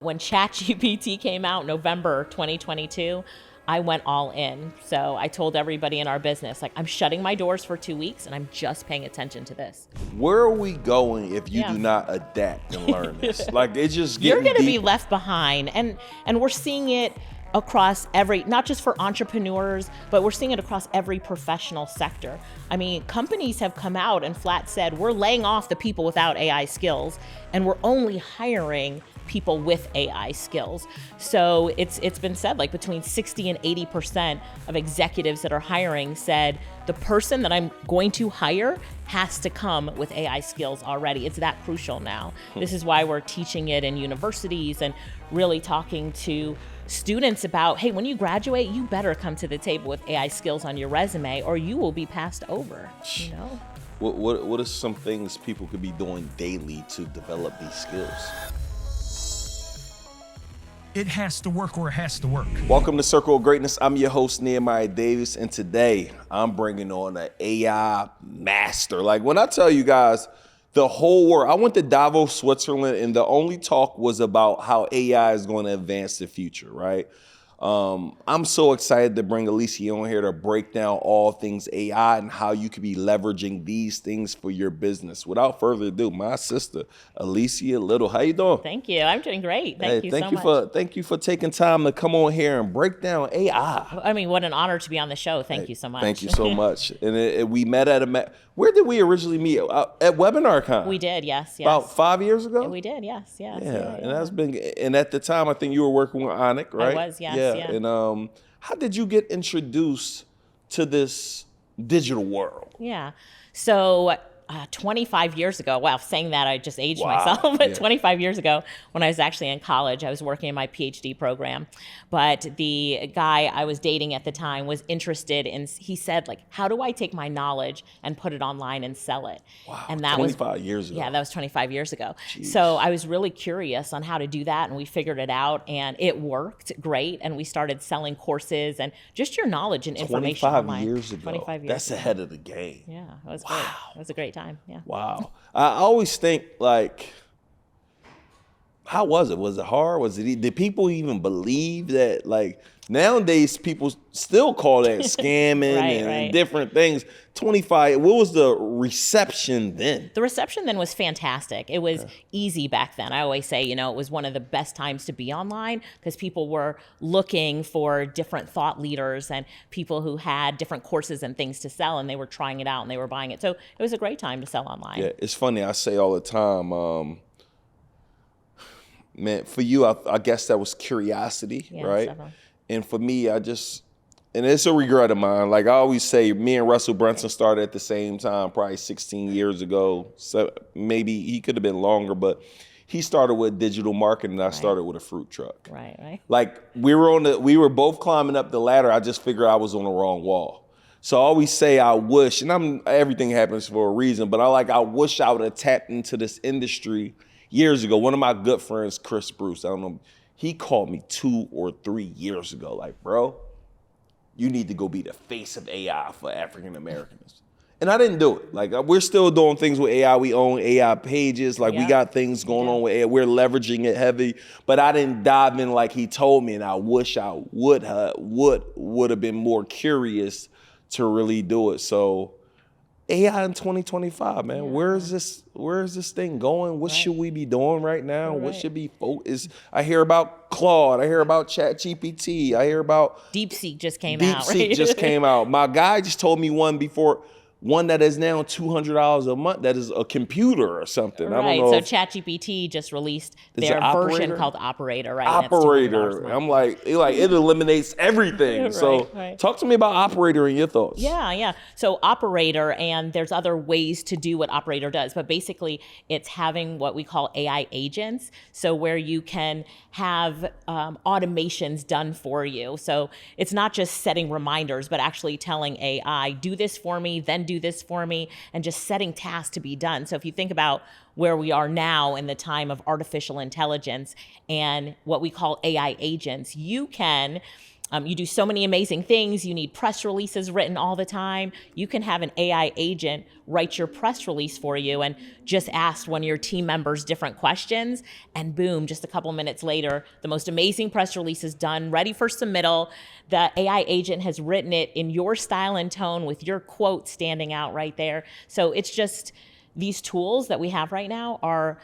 When ChatGPT came out, November 2022, I went all in. So I told everybody in our business, like, I'm shutting my doors for 2 weeks and I'm just paying attention to this. Where are we going if you do not adapt and learn this? Like, it's just You're getting going to be deeper. left behind. And we're seeing it across not just for entrepreneurs, but we're seeing it across every professional sector. I mean, companies have come out and flat said, we're laying off the people without AI skills, and we're only hiring people with AI skills. So it's been said, like, between 60 and 80% of executives that are hiring said, the person that I'm going to hire has to come with AI skills already. It's that crucial now. This is why we're teaching it in universities and really talking to students about, hey, when you graduate, you better come to the table with AI skills on your resume or you will be passed over, you know? What are some things people could be doing daily to develop these skills? It has to work or it has to work. Welcome to Circle of Greatness. I'm your host, Nehemiah Davis, and today I'm bringing on an AI master. Like, when I tell you guys, the whole world, I went to Davos, Switzerland, and the only talk was about how AI is going to advance the future, right? I'm so excited to bring Alicia on here to break down all things AI and how you could be leveraging these things for your business. Without further ado, my sister, Alicia Lyttle. How you doing? Thank you. I'm doing great. Thank you so much. Thank you for taking time to come on here and break down AI. I mean, what an honor to be on the show. Thank you so much. Thank you so much. And we met at where did we originally meet? At WebinarCon. We did, yes. About 5 years ago? Yeah, we did, yes. Yeah, and that's been, and at the time, I think you were working with Onyx, right? I was, yes. Yeah. And how did you get introduced to this digital world? Yeah. So 25 years ago, wow, saying that I just aged Wow. myself, but Yeah. 25 years ago when I was actually in college, I was working in my PhD program. But the guy I was dating at the time was interested in, he said, like, how do I take my knowledge and put it online and sell it? Wow, And that 25 years ago. Yeah, that was 25 years ago. Jeez. So I was really curious on how to do that, and we figured it out, and it worked great. And we started selling courses and just your knowledge and information 25 online. years ago. 25 years That's ago. ahead of the game. Yeah, it was great. It was a great time. Yeah. Wow. I always think, like, how was it? Was it hard? Did people even believe that? Like, nowadays, people still call that scamming and Right. different things. 25, what was the reception then? The reception then was fantastic. It was easy back then. I always say, you know, it was one of the best times to be online because people were looking for different thought leaders and people who had different courses and things to sell, and they were trying it out and they were buying it. So it was a great time to sell online. Yeah, it's funny. I say all the time, man, for you, I guess that was curiosity, Yeah, right? several. And for me, and it's a regret of mine. Like I always say, me and Russell Brunson started at the same time, probably 16 years ago. So maybe he could have been longer, but he started with digital marketing and I started with a fruit truck. Right. Like we were both climbing up the ladder. I just figured I was on the wrong wall. So I always say I wish, and everything happens for a reason, but I wish I would have tapped into this industry years ago. One of my good friends, Chris Bruce, I don't know, he called me 2 or 3 years ago, like, bro, you need to go be the face of AI for African Americans. And I didn't do it. Like, we're still doing things with AI. We own AI pages. Like, we got things going on with AI. We're leveraging it heavy. But I didn't dive in like he told me, and I wish I would have been more curious to really do it. So AI in 2025, man. Where is this thing going? What should we be doing right now? What should be I hear about Claude. I hear about ChatGPT. I hear about DeepSeek just came out. DeepSeek just came out. My guy just told me one that is now $200 a month. That is a computer or something. Right. I don't know. So ChatGPT just released Is their it version Operator? called Operator, right? And it's $200 a Operator. month. I'm like it eliminates everything. Right. Talk to me about Operator and your thoughts. Yeah. So Operator, and there's other ways to do what Operator does, but basically it's having what we call AI agents. So where you can have automations done for you. So it's not just setting reminders, but actually telling AI, do this for me, then do this for me, and just setting tasks to be done. So if you think about where we are now in the time of artificial intelligence and what we call AI agents, you can You do so many amazing things. You need press releases written all the time. You can have an AI agent write your press release for you and just ask one of your team members different questions. And boom, just a couple minutes later, the most amazing press release is done, ready for submittal. The AI agent has written it in your style and tone with your quote standing out right there. So it's just these tools that we have right now are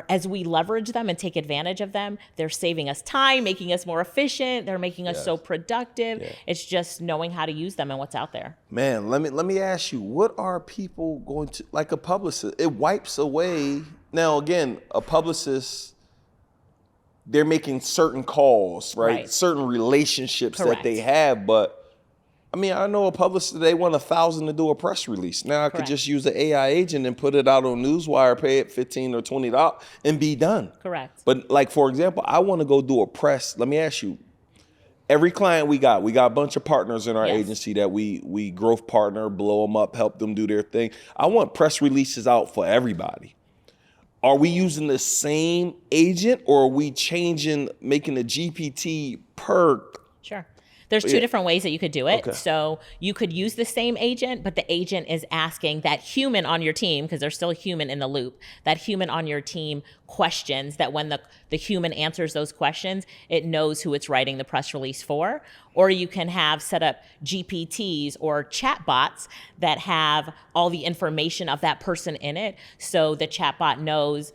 as we leverage them and take advantage of them, they're saving us time, making us more efficient. They're making us so productive. Yeah. It's just knowing how to use them and what's out there. Man, let me ask you, what are people going to, like a publicist, it wipes away. Now, again, a publicist, they're making certain calls, right? Certain relationships that they have, but I mean, I know a publicist, they want $1,000 to do a press release. Now I could just use an AI agent and put it out on Newswire, pay it $15 or $20 and be done. Correct. But like, for example, I want to go do a press. Let me ask you, every client we got a bunch of partners in our agency that we growth partner, blow them up, help them do their thing. I want press releases out for everybody. Are we using the same agent or are we making the GPT per? Sure. There's two different ways that you could do it. Okay. So you could use the same agent, but the agent is asking that human on your team, because there's still a human in the loop, that human on your team questions that when the human answers those questions, it knows who it's writing the press release for. Or you can have set up GPTs or chatbots that have all the information of that person in it. So the chatbot knows,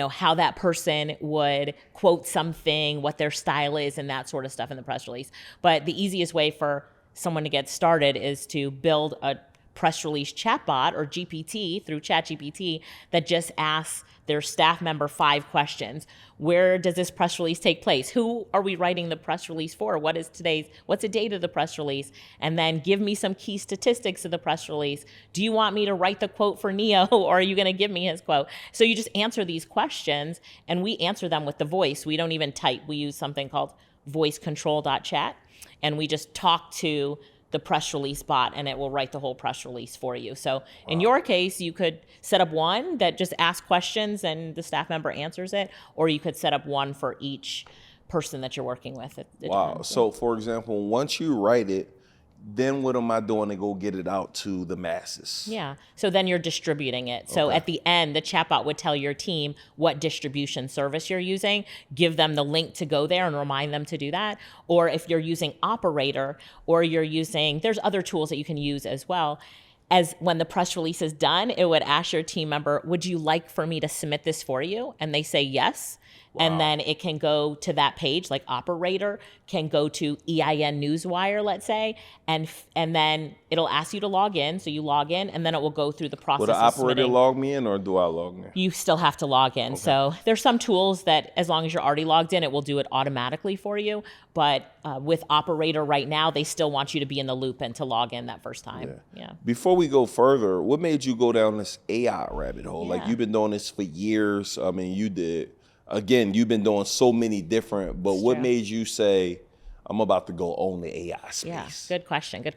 how that person would quote something, what their style is, and that sort of stuff in the press release. But the easiest way for someone to get started is to build a press release chatbot or GPT through ChatGPT that just asks their staff member 5 questions. Where does this press release take place? Who are we writing the press release for? What's the date of the press release? And then give me some key statistics of the press release. Do you want me to write the quote for Neo or are you going to give me his quote? So you just answer these questions and we answer them with the voice. We don't even type. We use something called voicecontrol.chat and we just talk to the press release bot and it will write the whole press release for you. So in your case, you could set up one that just asks questions and the staff member answers it, or you could set up one for each person that you're working with. It depends. So for example, once you write it, then what am I doing to go get it out to the masses? Yeah. So then you're distributing it. So at the end, the chatbot would tell your team what distribution service you're using, give them the link to go there and remind them to do that. Or if you're using Operator or there's other tools that you can use as well. As when the press release is done, it would ask your team member, would you like for me to submit this for you? And they say yes. And then it can go to that page, like Operator can go to EIN Newswire, let's say, and then it'll ask you to log in. So you log in, and then it will go through the process. Will the operator log me in, or do I log in? You still have to log in. Okay. So there's some tools that, as long as you're already logged in, it will do it automatically for you. But with Operator right now, they still want you to be in the loop and to log in that first time. Yeah. Before we go further, what made you go down this AI rabbit hole? Yeah. Like, you've been doing this for years. I mean, you did. Again, you've been doing so many different, but what made you say, I'm about to go own the AI space? Yeah, good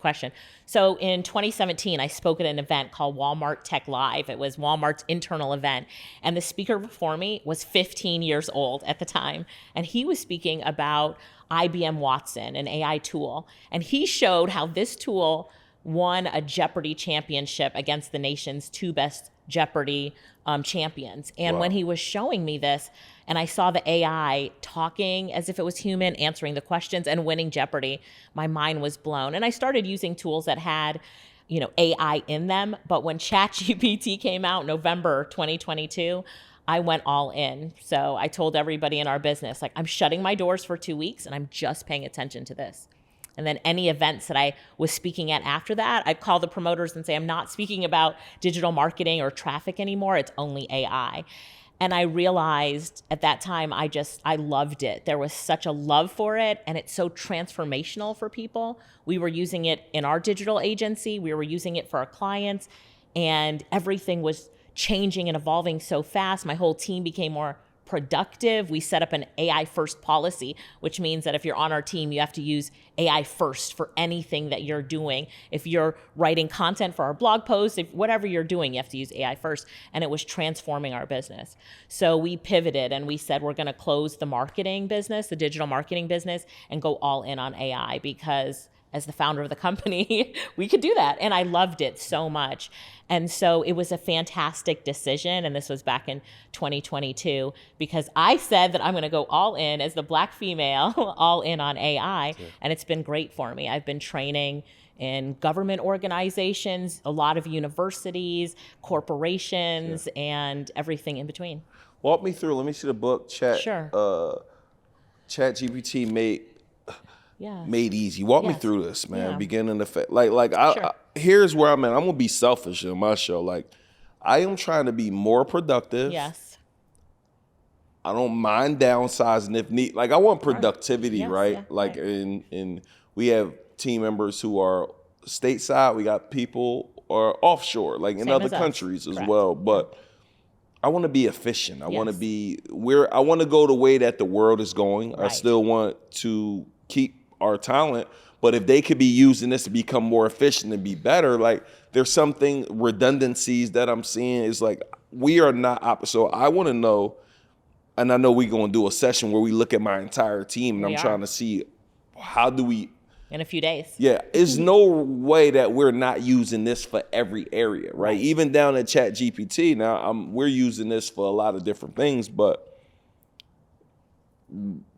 question. So in 2017, I spoke at an event called Walmart Tech Live. It was Walmart's internal event. And the speaker before me was 15 years old at the time. And he was speaking about IBM Watson, an AI tool. And he showed how this tool won a Jeopardy championship against the nation's 2 best Jeopardy champions. And when he was showing me this, and I saw the AI talking as if it was human, answering the questions and winning Jeopardy, my mind was blown. And I started using tools that had, AI in them. But when ChatGPT came out, November 2022, I went all in. So I told everybody in our business, I'm shutting my doors for 2 weeks and I'm just paying attention to this. And then any events that I was speaking at after that, I'd call the promoters and say, I'm not speaking about digital marketing or traffic anymore. It's only AI. And I realized at that time, I loved it. There was such a love for it, and it's so transformational for people. We were using it in our digital agency. We were using it for our clients, and everything was changing and evolving so fast. My whole team became more productive. We set up an AI first policy, which means that if you're on our team, you have to use AI first for anything that you're doing. If you're writing content for our blog posts, if whatever you're doing, you have to use AI first. And it was transforming our business. So we pivoted and we said, we're going to close the marketing business, the digital marketing business, and go all in on AI, because as the founder of the company, we could do that. And I loved it so much. And so it was a fantastic decision. And this was back in 2022, because I said that I'm going to go all in as the Black female, all in on AI. Yeah. And it's been great for me. I've been training in government organizations, a lot of universities, corporations, and everything in between. Walk me through. Let me see the book, ChatGPT Made Easy. Walk me through this, man. Beginning to here's where I'm at. I'm gonna be selfish in my show. Like, I am trying to be more productive. Yes. I don't mind downsizing if need. Like, I want productivity, right? And we have team members who are stateside. We got people or offshore, like in other countries as well. But I want to be efficient. I want to be I want to go the way that the world is going. Right. I still want to keep our talent, but if they could be using this to become more efficient and be better, like there's something redundancies that I'm seeing is like, we are not so I want to know, and I know we're going to do a session where we look at my entire team and I'm trying to see how do we in a few days. Yeah, there's no way that we're not using this for every area, right? Even down at ChatGPT now, we're using this for a lot of different things, but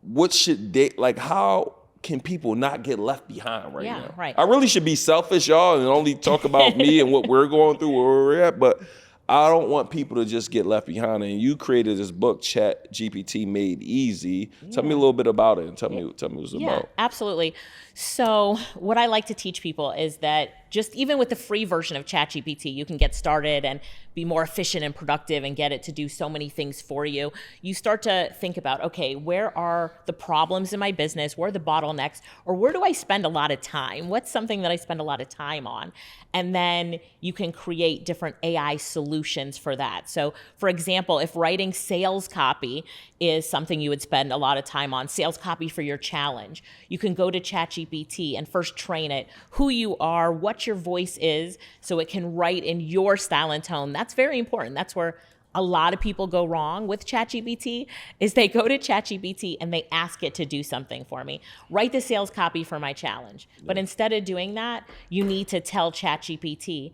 what should they, like, how can people not get left behind right now? Right. I really should be selfish, y'all, and only talk about me and what we're going through, where we're at, but I don't want people to just get left behind. And you created this book, ChatGPT Made Easy. Tell me a little bit about it and tell me what it's about. Absolutely. So what I like to teach people is that just even with the free version of ChatGPT, you can get started and be more efficient and productive and get it to do so many things for you. You start to think about, okay, where are the problems in my business? Where are the bottlenecks? Or where do I spend a lot of time? What's something that I spend a lot of time on? And then you can create different AI solutions for that. So for example, if writing sales copy is something you would spend a lot of time on, sales copy for your challenge, you can go to ChatGPT and first train it who you are, what your voice is, so it can write in your style and tone. That's very important. That's where a lot of people go wrong with ChatGPT, is they go to ChatGPT and they ask it to do something for me. Write the sales copy for my challenge. But instead of doing that, you need to tell ChatGPT,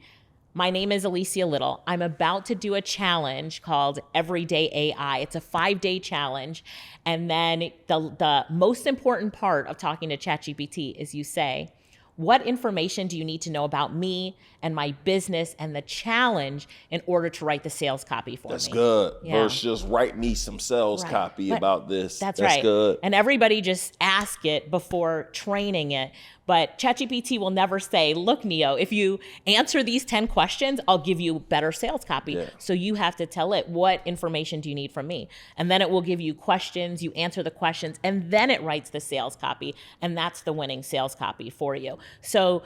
my name is Alicia Lyttle. I'm about to do a challenge called Everyday AI. It's a 5-day challenge. And then the most important part of talking to ChatGPT is you say, what information do you need to know about me and my business and the challenge in order to write the sales copy for me? That's good. Versus just write me some sales copy about this. That's right. Good. And everybody just ask it before training it. But ChatGPT will never say, look, Neo, if you answer these 10 questions, I'll give you better sales copy. Yeah. So you have to tell it, what information do you need from me? And then it will give you questions, you answer the questions, and then it writes the sales copy. And that's the winning sales copy for you. So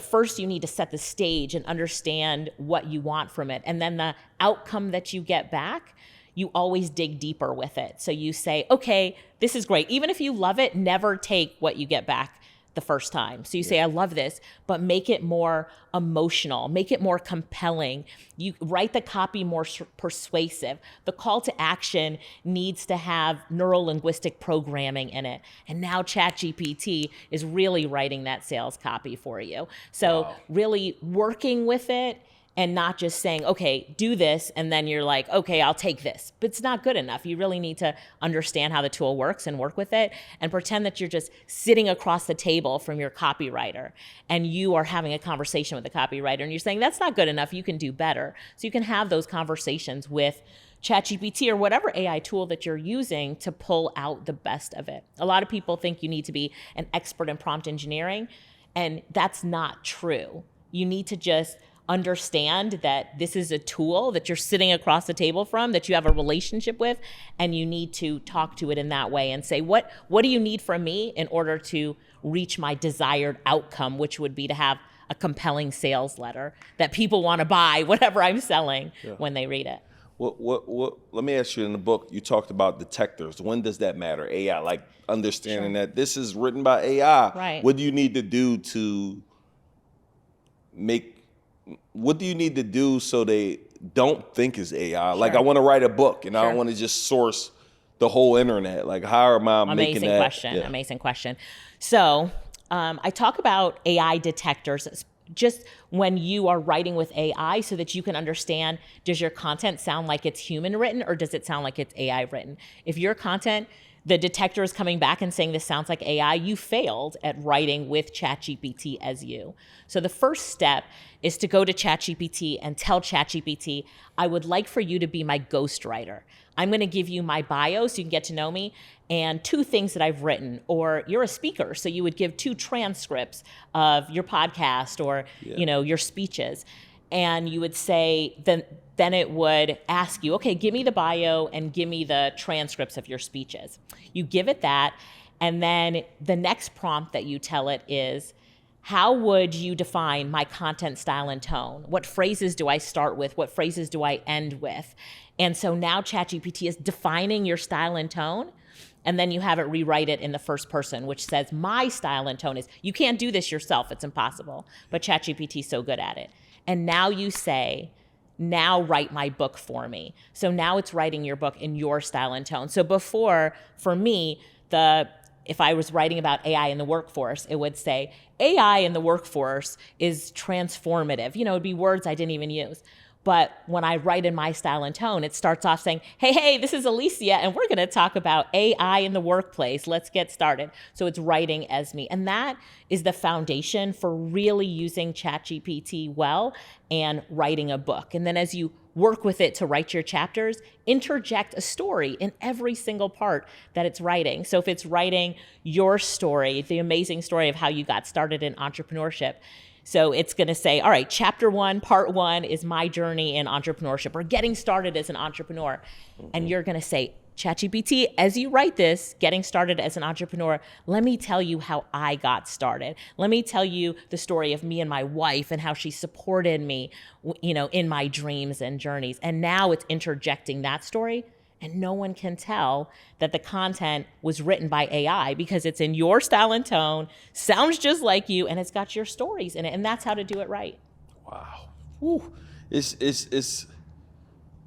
first you need to set the stage and understand what you want from it. And then the outcome that you get back, you always dig deeper with it. So you say, okay, this is great. Even if you love it, never take what you get back the first time. So you say, I love this, but make it more emotional, make it more compelling. You write the copy more persuasive. The call to action needs to have neuro-linguistic programming in it. And now ChatGPT is really writing that sales copy for you. So really working with it and not just saying, okay, do this, and then you're like, okay, I'll take this. But it's not good enough. You really need to understand how the tool works and work with it, and pretend that you're just sitting across the table from your copywriter, and you are having a conversation with the copywriter, and you're saying, that's not good enough, you can do better. So you can have those conversations with ChatGPT or whatever AI tool that you're using to pull out the best of it. A lot of people think you need to be an expert in prompt engineering, and that's not true. You need to just understand that this is a tool that you're sitting across the table from, that you have a relationship with, and you need to talk to it in that way and say, what do you need from me in order to reach my desired outcome, which would be to have a compelling sales letter that people want to buy whatever I'm selling when they read it. Let me ask you, in the book, you talked about detectors. When does that matter? AI, like understanding that this is written by AI. Right. What do you need to do to what do you need to do so they don't think it's AI? Like, I want to write a book and I don't want to just source the whole internet. Like, how am I making that? Amazing question. So I talk about AI detectors just when you are writing with AI so that you can understand, does your content sound like it's human written or does it sound like it's AI written? If your content, the detector is coming back and saying this sounds like AI, you failed at writing with ChatGPT as you. So the first step is to go to ChatGPT and tell ChatGPT, I would like for you to be my ghostwriter. I'm going to give you my bio so you can get to know me and 2 things that I've written. Or you're a speaker, so you would give 2 transcripts of your podcast or your speeches. And you would say, then it would ask you, okay, give me the bio and give me the transcripts of your speeches. You give it that, and then the next prompt that you tell it is, how would you define my content style and tone? What phrases do I start with? What phrases do I end with? And so now ChatGPT is defining your style and tone, and then you have it rewrite it in the first person, which says, my style and tone is, you can't do this yourself, it's impossible, but ChatGPT is so good at it. And now you say, now write my book for me. So now it's writing your book in your style and tone. So before, for me, if I was writing about AI in the workforce, it would say, AI in the workforce is transformative. It'd be words I didn't even use. But when I write in my style and tone, it starts off saying, hey, this is Alicia, and we're going to talk about AI in the workplace. Let's get started. So it's writing as me. And that is the foundation for really using ChatGPT well and writing a book. And then as you work with it to write your chapters, interject a story in every single part that it's writing. So if it's writing your story, the amazing story of how you got started in entrepreneurship, so it's going to say, all right, chapter 1, part 1 is my journey in entrepreneurship or getting started as an entrepreneur. And you're going to say, ChatGPT, as you write this, getting started as an entrepreneur, let me tell you how I got started. Let me tell you the story of me and my wife and how she supported me, in my dreams and journeys. And now it's interjecting that story. And no one can tell that the content was written by AI because it's in your style and tone, sounds just like you, and it's got your stories in it. And that's how to do it right. Wow. Whew. It's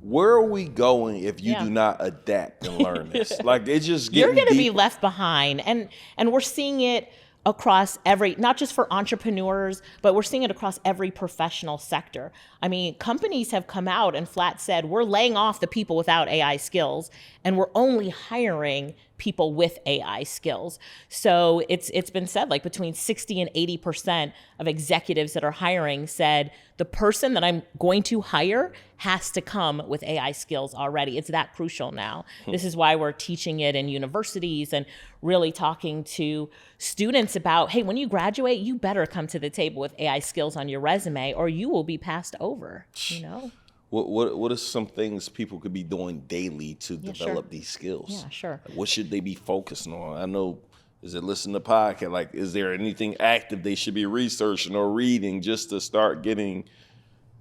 where are we going if you do not adapt and learn this? Like, it's just getting You're going to be deeper. left behind. And we're seeing it across not just for entrepreneurs, but we're seeing it across every professional sector. I mean, companies have come out and flat said, we're laying off the people without AI skills, and we're only hiring people with AI skills. So it's been said, like between 60 and 80% of executives that are hiring said, the person that I'm going to hire has to come with AI skills already. It's that crucial now. This is why we're teaching it in universities and really talking to students about, hey, when you graduate, you better come to the table with AI skills on your resume or you will be passed over, What are some things people could be doing daily to develop these skills? Yeah, sure. Like, what should they be focusing on? I know, is it listening to podcasts? Like, is there anything active they should be researching or reading just to start getting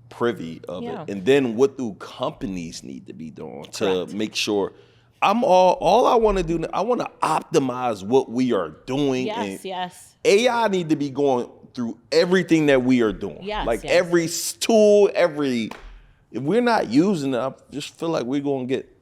privy of it? And then what do companies need to be doing to make sure all I want to do, I want to optimize what we are doing. Yes. AI need to be going through everything that we are doing. Every tool, if we're not using it, I just feel like we're going to get,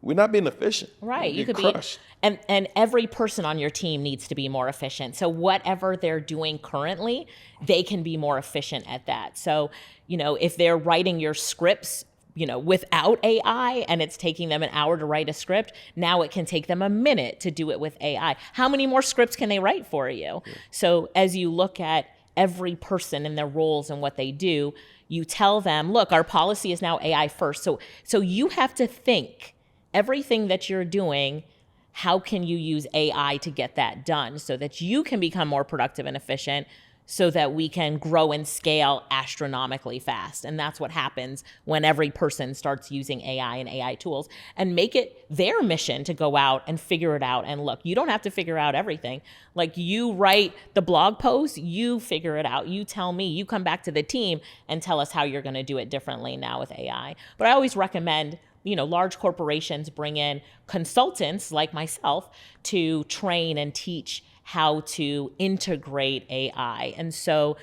we're not being efficient. Right. You could crushed. And every person on your team needs to be more efficient. So whatever they're doing currently, they can be more efficient at that. So, if they're writing your scripts, without AI and it's taking them an hour to write a script, now it can take them a minute to do it with AI. How many more scripts can they write for you? Yeah. So as you look at every person and their roles and what they do, you tell them, look, our policy is now AI first. So you have to think everything that you're doing, how can you use AI to get that done so that you can become more productive and efficient? so that we can grow and scale astronomically fast. And that's what happens when every person starts using AI and AI tools, and make it their mission to go out and figure it out. And look, you don't have to figure out everything. Like, you write the blog post, you figure it out. You tell me, you come back to the team and tell us how you're going to do it differently now with AI. But I always recommend, large corporations bring in consultants like myself to train and teach how to integrate AI. And so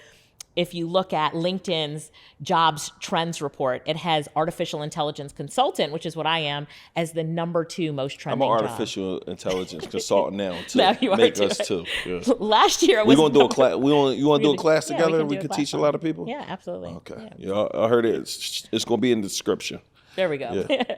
if you look at LinkedIn's jobs trends report, it has artificial intelligence consultant, which is what I am, as the number 2 most trending I'm an job. artificial intelligence consultant now too. Now you are Make too. us too. Yeah. Last year it We're was gonna do a class. You want to do a class yeah, together? we We can do a could class teach a on lot it. of people. Yeah, absolutely. Okay. Yeah. I heard it. It's gonna be in the description. There we go. Yeah.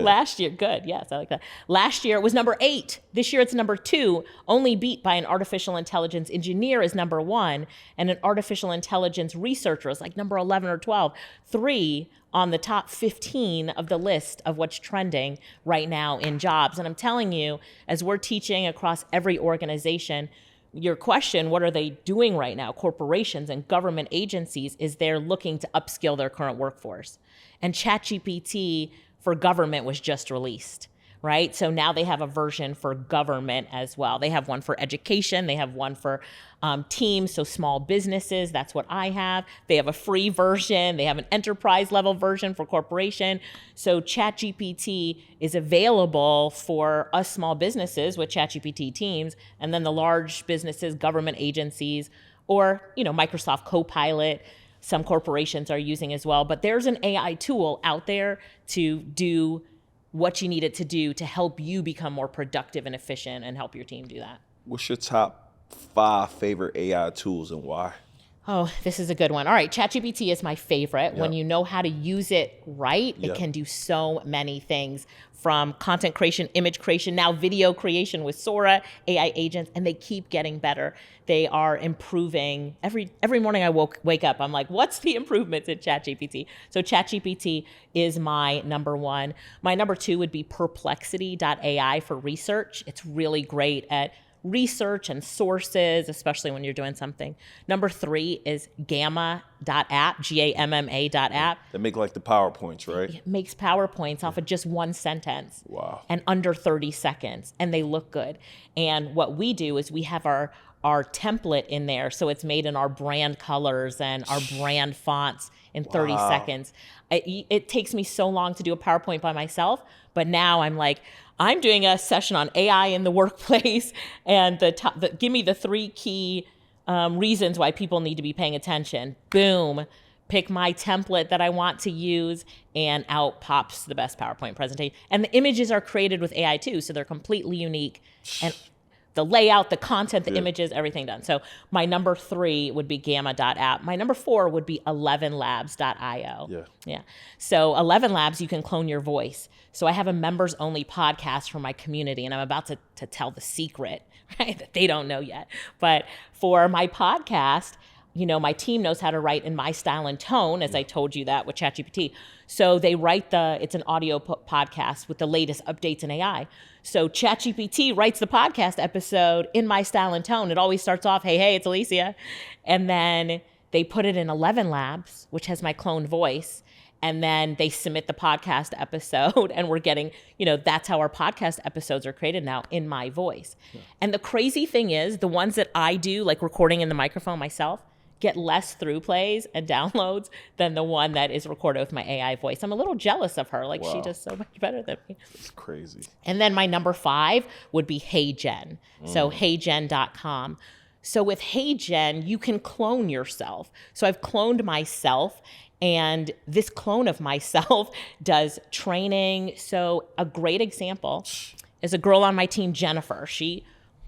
Last year, good. Yes, I like that. Last year it was number 8. This year it's number 2, only beat by an artificial intelligence engineer is number 1, and an artificial intelligence researcher is like number 11 or 12. 3 on the top 15 of the list of what's trending right now in jobs. And I'm telling you, as we're teaching across every organization, your question, what are they doing right now? Corporations and government agencies, is they're looking to upskill their current workforce. And ChatGPT for government was just released, right? So now they have a version for government as well. They have one for education. They have one for teams, so small businesses. That's what I have. They have a free version. They have an enterprise level version for corporation. So ChatGPT is available for us small businesses with ChatGPT teams, and then the large businesses, government agencies, or Microsoft Copilot. Some corporations are using as well, but there's an AI tool out there to do what you need it to do to help you become more productive and efficient and help your team do that. What's your top 5 favorite AI tools and why? Oh, this is a good one. All right, ChatGPT is my favorite. When you know how to use it right, it can do so many things, from content creation, image creation, now video creation with Sora, AI agents, and they keep getting better. They are improving. Every morning I wake up, I'm like, what's the improvements in ChatGPT? So ChatGPT is my number 1. My number 2 would be Perplexity.ai for research. It's really great at research and sources, especially when you're doing something. Number 3 is Gamma.app, Gamma.app. They make like the PowerPoints, right? It makes PowerPoints off of just one sentence. Wow. And under 30 seconds, and they look good. And what we do is we have our template in there, so it's made in our brand colors and our brand fonts in 30 seconds. It takes me so long to do a PowerPoint by myself, but now I'm like, I'm doing a session on AI in the workplace, and give me the 3 key reasons why people need to be paying attention. Boom, pick my template that I want to use, and out pops the best PowerPoint presentation. And the images are created with AI too, so they're completely unique. And the layout, the content, the images, everything done. So my number 3 would be Gamma.app. My number 4 would be 11labs.io. Yeah. So 11 Labs, you can clone your voice. So I have a members only podcast for my community, and I'm about to tell the secret, right, that they don't know yet. But for my podcast, my team knows how to write in my style and tone, as I told you that with ChatGPT. So they write it's an audio podcast with the latest updates in AI. So ChatGPT writes the podcast episode in my style and tone. It always starts off, hey, it's Alicia. And then they put it in 11 Labs, which has my cloned voice. And then they submit the podcast episode, and we're getting, that's how our podcast episodes are created now, in my voice. Yeah. And the crazy thing is, the ones that I do, like recording in the microphone myself, get less through plays and downloads than the one that is recorded with my AI voice. I'm a little jealous of her. She does so much better than me. It's crazy. And then my number 5 would be HeyGen. So heygen.com. So with HeyGen, you can clone yourself. So I've cloned myself, and this clone of myself does training. So a great example is a girl on my team, Jennifer. She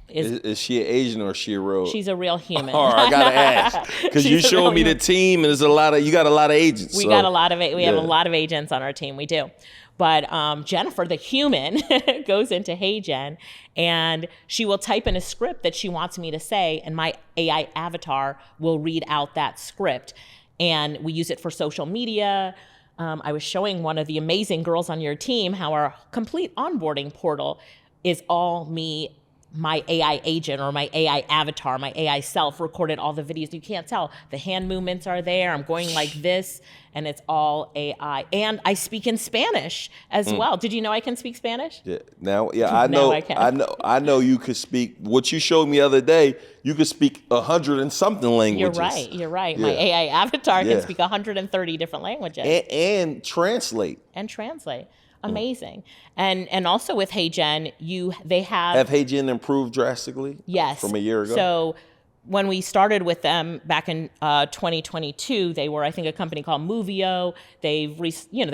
is she an Asian or is she a real? She's a real human. Oh, I gotta ask, because you showed me the team, and there's you got a lot of agents. We have a lot of agents on our team. We do. But Jennifer, the human, goes into HeyGen, and she will type in a script that she wants me to say, and my AI avatar will read out that script. And we use it for social media. I was showing one of the amazing girls on your team how our complete onboarding portal is all me my AI agent or my AI avatar, my AI self recorded all the videos. You can't tell. The hand movements are there. I'm going like this, and it's all AI. And I speak in Spanish as well. Did you know I can speak Spanish? Yeah. Now, I Now know, I can. I know you could speak. What you showed me the other day, you could speak 100 and something languages. You're right. Yeah. My AI avatar Yeah. can speak 130 different languages. And translate. And translate. Amazing. And also with HeyGen, they Have HeyGen improved drastically? Yes. From a year ago? So when we started with them back in 2022, they were, I think, a company called Movio. They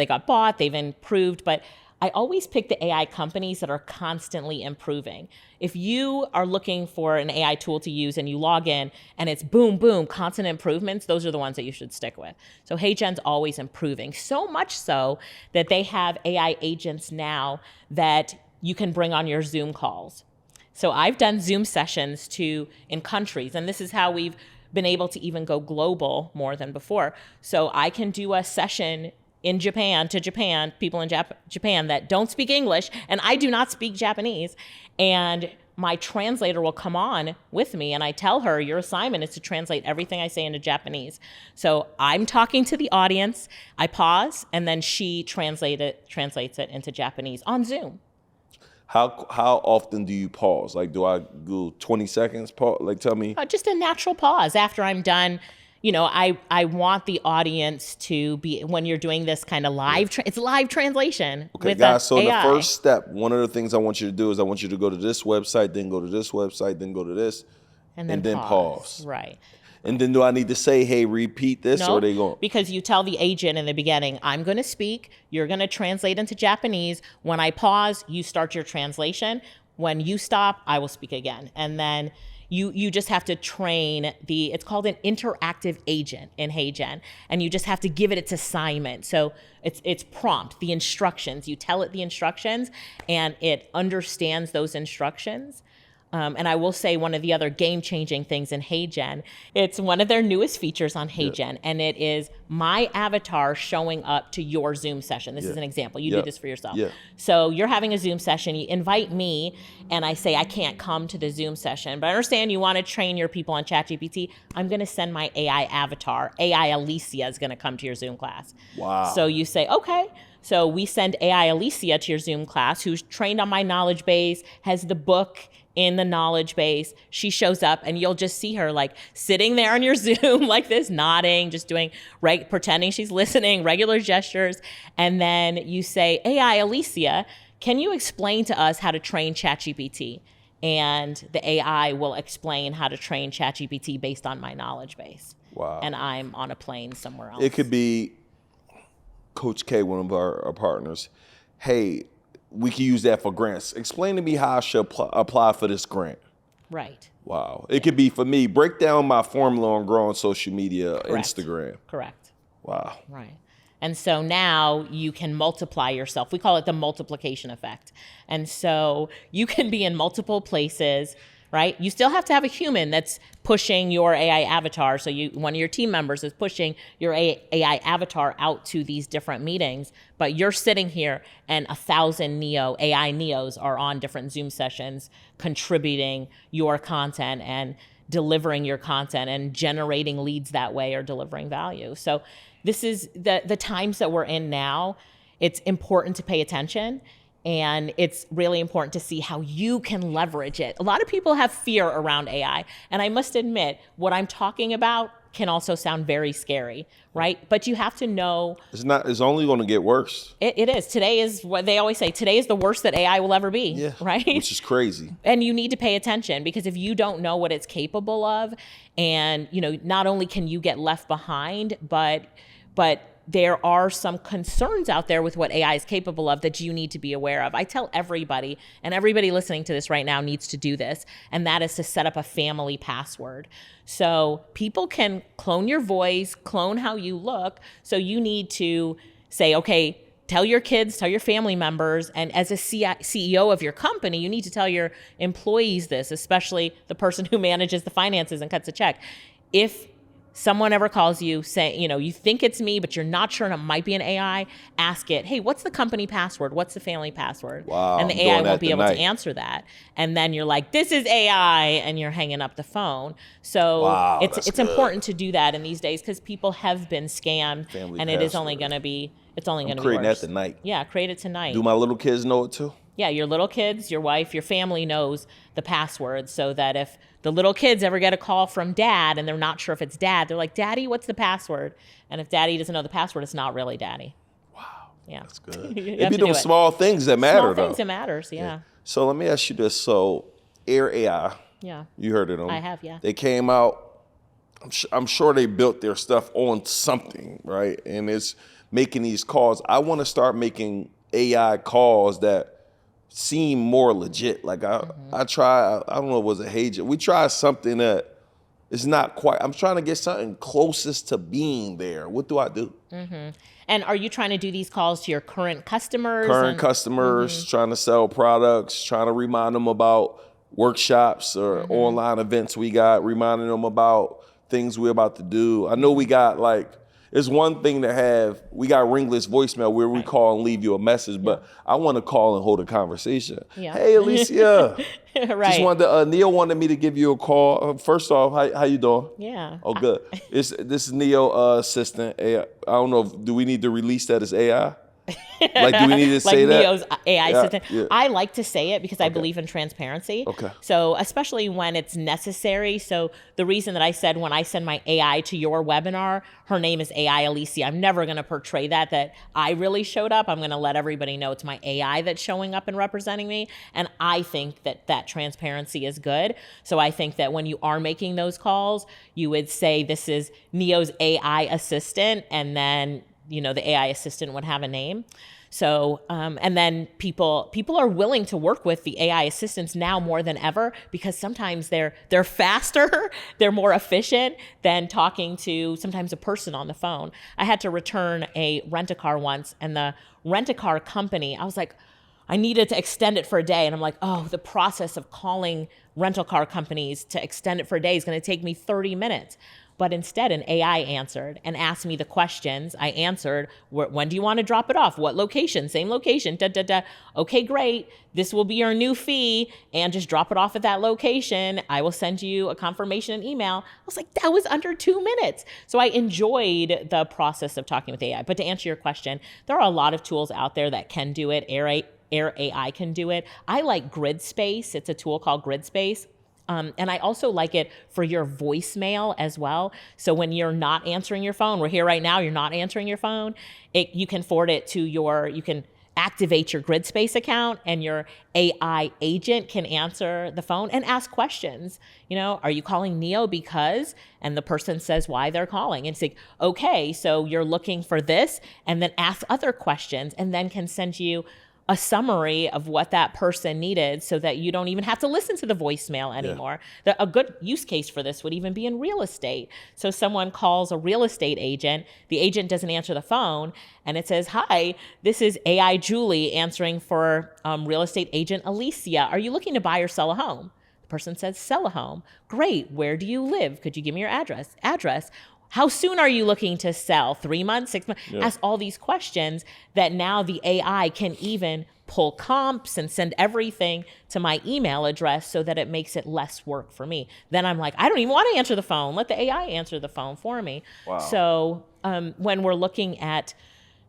got bought, they've improved, but I always pick the AI companies that are constantly improving. If you are looking for an AI tool to use and you log in and it's boom, boom, constant improvements, those are the ones that you should stick with. So HeyGen's always improving, so much so that they have AI agents now that you can bring on your Zoom calls. So I've done Zoom sessions in countries, and this is how we've been able to even go global more than before. So I can do a session in Japan, people in Japan that don't speak English, and I do not speak Japanese. And my translator will come on with me, and I tell her, your assignment is to translate everything I say into Japanese. So I'm talking to the audience, I pause, and then she translates it into Japanese on Zoom. How often do you pause? Like, do I go 20 seconds? Pause? Like, tell me. Just a natural pause after I'm done. I want the audience to be, when you're doing this kind of live, it's live translation. Okay, with guys, so AI. the first step, one of the things I want you to do is I want you to go to this website, then go to this website, then go to this, and then pause. Right. And then do I need to say, hey, repeat this, No, or are they going? because you tell the agent in the beginning, I'm going to speak, you're going to translate into Japanese. When I pause, you start your translation. When you stop, I will speak again. And then you just have to train it's called an interactive agent in HeyGen, and you just have to give it its assignment. So it's prompt, the instructions. You tell it the instructions, and it understands those instructions. And I will say one of the other game-changing things in HeyGen, it's one of their newest features on HeyGen, and it is my avatar showing up to your Zoom session. This is an example. You do this for yourself. Yeah. So you're having a Zoom session, you invite me, and I say I can't come to the Zoom session, but I understand you want to train your people on ChatGPT. I'm going to send my AI avatar. AI Alicia is going to come to your Zoom class. Wow. So you say, okay. So we send AI Alicia to your Zoom class, who's trained on my knowledge base, has the book in the knowledge base. She shows up, and you'll just see her like sitting there on your Zoom like this, nodding, just doing pretending she's listening, regular gestures. And then you say, AI Alicia, can you explain to us how to train ChatGPT? And the AI will explain how to train ChatGPT based on my knowledge base. Wow. And I'm on a plane somewhere else. It could be Coach K, one of our partners. Hey, we can use that for grants. Explain to me how I should apply for this grant. Right. Wow. It could be for me. Break down my formula on growing social media, Correct. Instagram. Correct. Wow. Right. And so now you can multiply yourself. We call it the multiplication effect. And so you can be in multiple places, right? You still have to have a human that's pushing your AI avatar. So one of your team members is pushing your AI avatar out to these different meetings, but you're sitting here and 1,000 AI Neos are on different Zoom sessions contributing your content and delivering your content and generating leads that way or delivering value. So this is the times that we're in now. It's important to pay attention. And it's really important to see how you can leverage it. A lot of people have fear around AI. And I must admit, what I'm talking about can also sound very scary, right? But you have to know. It's only going to get worse. It is. Today is what they always say. Today is the worst that AI will ever be, Yeah. right? Which is crazy. And you need to pay attention, because if you don't know what it's capable of, and not only can you get left behind, but there are some concerns out there with what AI is capable of that you need to be aware of. I tell everybody, and everybody listening to this right now needs to do this, and that is to set up a family password. So people can clone your voice, clone how you look. So you need to say, okay, tell your kids, tell your family members, and as a CEO of your company, you need to tell your employees this, especially the person who manages the finances and cuts a check. If someone ever calls you, say, you think it's me, but you're not sure and it might be an AI, ask it, hey, what's the company password? What's the family password? Wow, And the I'm AI doing won't that be able to tonight. answer that. And then you're like, this is AI, and you're hanging up the phone. So Wow, it's that's it's good. important to do that in these days because people have been scammed, Family and it is only password. going to be, it's only going to be Creating that worse. tonight. Yeah, create it tonight. Do my little kids know it too? Yeah, your little kids, your wife, your family knows the password so that if the little kids ever get a call from dad and they're not sure if it's dad, they're like, Daddy, what's the password? And if daddy doesn't know the password, it's not really daddy. Wow. Yeah. That's good. You It have be to do those it. small things that matter, Small though. things, it matters, yeah. So let me ask you this. So Air AI, Yeah. you heard of them? I have, yeah. They came out. I'm sure they built their stuff on something, right? And it's making these calls. I want to start making AI calls that seem more legit. Like I try. I don't know. Was it Hagen? We tried something that is not quite. I'm trying to get something closest to being there. What do I do? And are you trying to do these calls to your current customers? Current and- customers, trying to sell products, trying to remind them about workshops or online events we got, reminding them about things we're about to do. I know we got it's one thing to we got ringless voicemail where we call and leave you a message, but I want to call and hold a conversation. Yeah. Hey, Alicia. Right. Just wanted to, Neil wanted me to give you a call. First off, how you doing? Yeah. Oh, good. This is Neo assistant. I don't know. Do we need to release that as AI? Like, do we need to say that? Neo's AI Yeah, assistant. yeah. I like to say it because I believe in transparency. Okay. So especially when it's necessary. So the reason that I said when I send my AI to your webinar, her name is AI Alicia. I'm never going to portray that I really showed up. I'm going to let everybody know it's my AI that's showing up and representing me. And I think that transparency is good. So I think that when you are making those calls, you would say this is Neo's AI assistant, and then the AI assistant would have a name. So, and then people are willing to work with the AI assistants now more than ever because sometimes they're faster, they're more efficient than talking to sometimes a person on the phone. I had to return a rent-a-car once, and the rent-a-car company, I was like, I needed to extend it for a day. And I'm like, oh, the process of calling rental car companies to extend it for a day is going to take me 30 minutes. But instead, an AI answered and asked me the questions. I answered, when do you want to drop it off? What location? Same location, da, da, da. Okay, great. This will be your new fee, and just drop it off at that location. I will send you a confirmation and email. I was like, that was under 2 minutes. So I enjoyed the process of talking with AI. But to answer your question, there are a lot of tools out there that can do it. Air AI can do it. I like GridSpace. It's a tool called GridSpace. And I also like it for your voicemail as well. So when you're not answering your phone, we're here right now, you're not answering your phone, you can forward it to you can activate your GridSpace account, and your AI agent can answer the phone and ask questions. Are you calling Neo because? And the person says why they're calling. And it's like, okay, so you're looking for this, and then ask other questions, and then can send you a summary of what that person needed so that you don't even have to listen to the voicemail anymore. Yeah. A good use case for this would even be in real estate. So someone calls a real estate agent, the agent doesn't answer the phone, and it says, hi, this is AI Julie answering for real estate agent Alicia. Are you looking to buy or sell a home? The person says, sell a home. Great. Where do you live? Could you give me your address? How soon are you looking to sell? 3 months, 6 months? Yeah. Ask all these questions that now the AI can even pull comps and send everything to my email address so that it makes it less work for me. Then I'm like, I don't even want to answer the phone. Let the AI answer the phone for me. Wow. So when we're looking at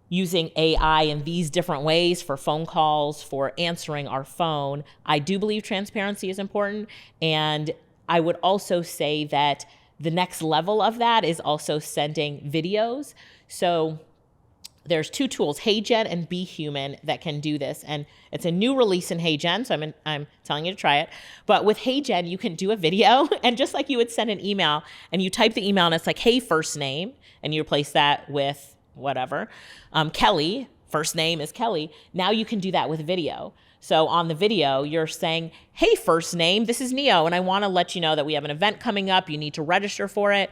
using AI in these different ways for phone calls, for answering our phone, I do believe transparency is important. And I would also say that the next level of that is also sending videos. So there's 2 tools, HeyGen and BeHuman, that can do this. And it's a new release in HeyGen, so I'm telling you to try it. But with HeyGen, you can do a video, and just like you would send an email, and you type the email, and it's like, hey, first name, and you replace that with whatever. Kelly, first name is Kelly. Now you can do that with video. So on the video, you're saying, hey, first name, this is Neo, and I want to let you know that we have an event coming up. You need to register for it.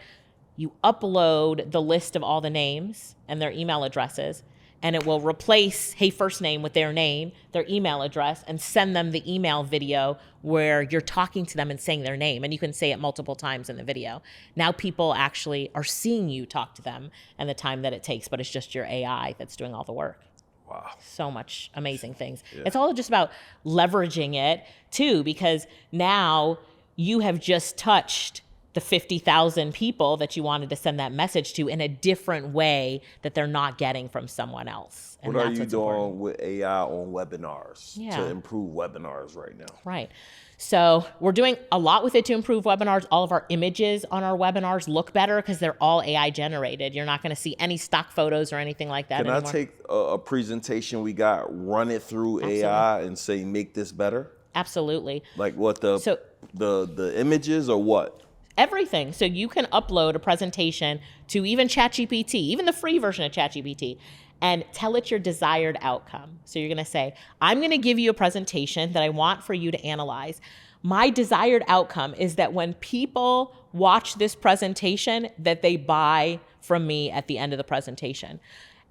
You upload the list of all the names and their email addresses. and it will replace hey first name with their name, their email address, and send them the email video where you're talking to them and saying their name, and you can say it multiple times in the video. Now people actually are seeing you talk to them and the time that it takes, but it's just your AI that's doing all the work. Wow. So much amazing things. Yeah. It's all just about leveraging it too, because now you have just touched the 50,000 people that you wanted to send that message to in a different way that they're not getting from someone else. And what are you doing with AI on webinars to improve webinars right now? Right. So we're doing a lot with it to improve webinars. All of our images on our webinars look better because they're all AI generated. You're not going to see any stock photos or anything like that anymore. Can I take a presentation we got, run it through AI and say, make this better? Absolutely. Like what the images or what? Everything. So you can upload a presentation to even ChatGPT, even the free version of ChatGPT, and tell it your desired outcome. So you're going to say, I'm going to give you a presentation that I want for you to analyze. My desired outcome is that when people watch this presentation, that they buy from me at the end of the presentation.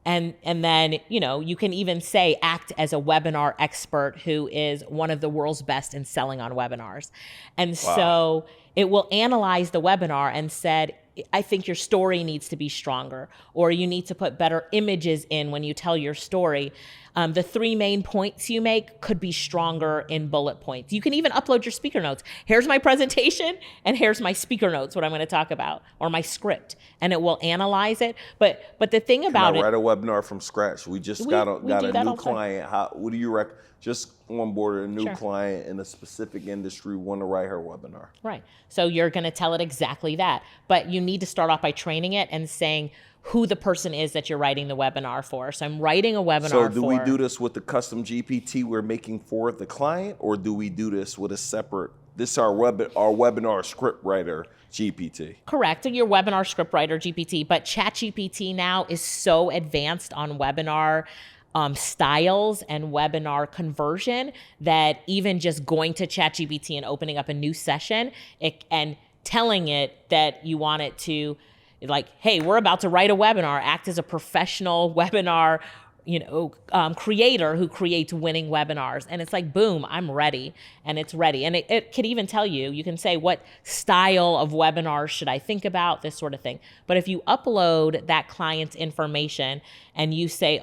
And then, you can even say, act as a webinar expert who is one of the world's best in selling on webinars. And so it will analyze the webinar and said, I think your story needs to be stronger, or you need to put better images in when you tell your story. The 3 main points you make could be stronger in bullet points. You can even upload your speaker notes. Here's my presentation, and here's my speaker notes, what I'm going to talk about, or my script, and it will analyze it. But the thing about it, write a webinar from scratch. We just got a new client. What do you recommend? Just onboard a new client in a specific industry, want to write her webinar. Right. So you're going to tell it exactly that, but you need to start off by training it and saying who the person is that you're writing the webinar for. So I'm writing a webinar for. So do we do this with the custom GPT we're making for the client, or do we do this with a separate, this is our webinar script writer GPT? Correct, your webinar script writer GPT, but ChatGPT now is so advanced on webinar styles and webinar conversion that even just going to ChatGPT and opening up a new session and telling it that you want it to, like, hey, we're about to write a webinar, act as a professional webinar creator who creates winning webinars. And it's like, boom, I'm ready. And it's ready. And it can even tell you can say, what style of webinar should I think about, this sort of thing. But if you upload that client's information and you say,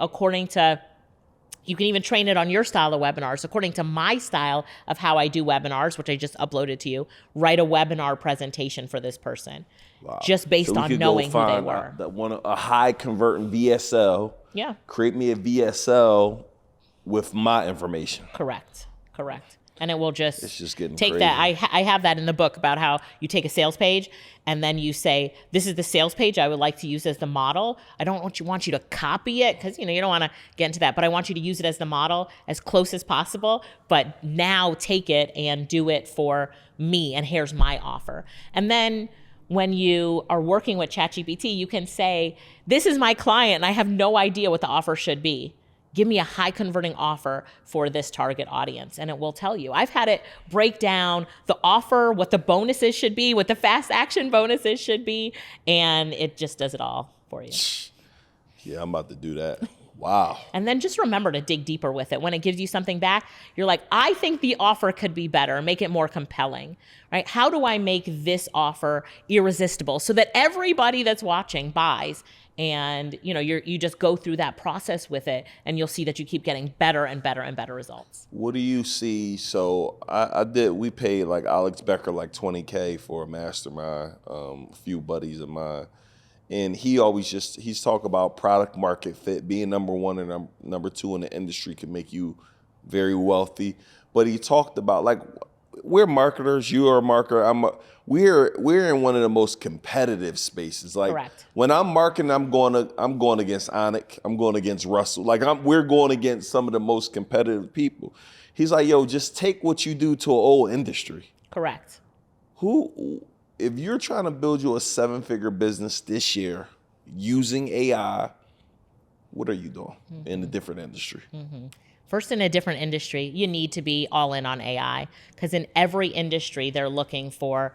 you can even train it on your style of webinars. According to my style of how I do webinars, which I just uploaded to you, write a webinar presentation for this person. Wow. Just based on knowing who they were. A high converting VSL. Yeah. Create me a VSL with my information. Correct. And it will just, take crazy. That. I have that in the book about how you take a sales page and then you say, this is the sales page I would like to use as the model. I don't want you to copy it because, you don't want to get into that, but I want you to use it as the model as close as possible. But now take it and do it for me. And here's my offer. And then when you are working with ChatGPT, you can say, this is my client and I have no idea what the offer should be. Give me a high converting offer for this target audience. And it will tell you. I've had it break down the offer, what the bonuses should be, what the fast action bonuses should be. And it just does it all for you. Yeah, I'm about to do that. Wow. And then just remember to dig deeper with it. When it gives you something back, you're like, I think the offer could be better, make it more compelling, right? How do I make this offer irresistible so that everybody that's watching buys? And you just go through that process with it, and you'll see that you keep getting better and better and better results. What do you see? So we paid like Alex Becker like $20K for a mastermind, a few buddies of mine. And he's talk about product market fit, being number one and number two in the industry can make you very wealthy. But he talked about, like, we're marketers, you are a marketer, we're in one of the most competitive spaces. Like, correct. When I'm marketing, I'm going against Onik, I'm going against Russell. Like, we're going against some of the most competitive people. He's like, yo, just take what you do to an old industry. Correct. If you're trying to build you a 7-figure business this year using AI, what are you doing in a different industry? Mm-hmm. First, in a different industry, you need to be all in on AI, because in every industry, they're looking for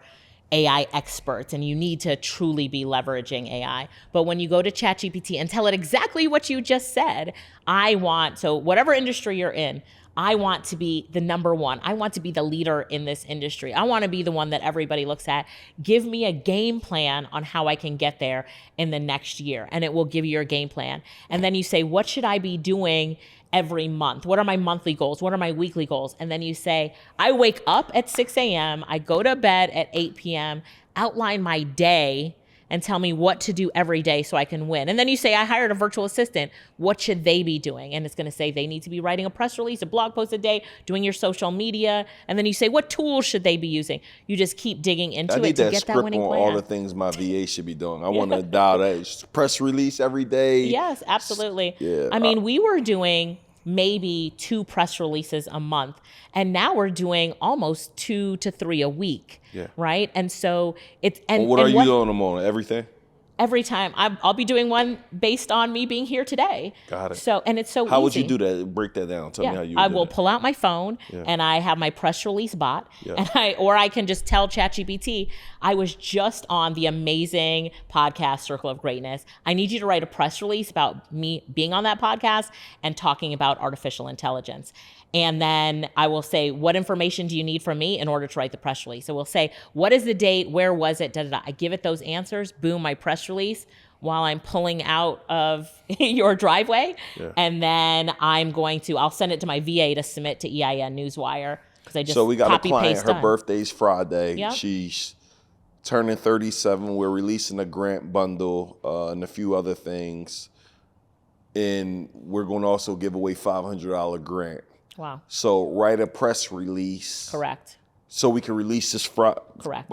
AI experts and you need to truly be leveraging AI. But when you go to ChatGPT and tell it exactly what you just said, so whatever industry you're in, I want to be the number one. I want to be the leader in this industry. I want to be the one that everybody looks at. Give me a game plan on how I can get there in the next year. And it will give you your game plan. And then you say, what should I be doing every month? What are my monthly goals? What are my weekly goals? And then you say, I wake up at 6 a.m., I go to bed at 8 p.m., outline my day and tell me what to do every day so I can win. And then you say, I hired a virtual assistant. What should they be doing? And it's going to say they need to be writing a press release, a blog post a day, doing your social media. And then you say, what tools should they be using? You just keep digging into it to get that winning plan. I need that script on all the things my VA should be doing. I want to dial that press release every day. Yes, absolutely. Yeah, I mean, we were doing maybe 2 press releases a month. And now we're doing almost 2 to 3 a week. Yeah. Right. And so it's, and what are you doing them on? Everything? Every time I'll be doing one based on me being here today. Got it. So, and it's so How easy. would you do that? Break that down. Tell me how you would I do will that. pull out my phone and I have my press release bot and I can just tell ChatGPT, I was just on the amazing podcast Circle of Greatness. I need you to write a press release about me being on that podcast and talking about artificial intelligence. And then I will say, what information do you need from me in order to write the press release? So we'll say, what is the date? Where was it? Da, da, da. I give it those answers. Boom, my press release while I'm pulling out of your driveway. Yeah. And then I'll send it to my VA to submit to EIN Newswire. Because I just So we got copy, a client, paste her done. birthday's Friday. Yep. She's turning 37. We're releasing a grant bundle and a few other things. And we're going to also give away $500 grant. Wow. So write a press release. Correct. So we can release this Friday. Correct.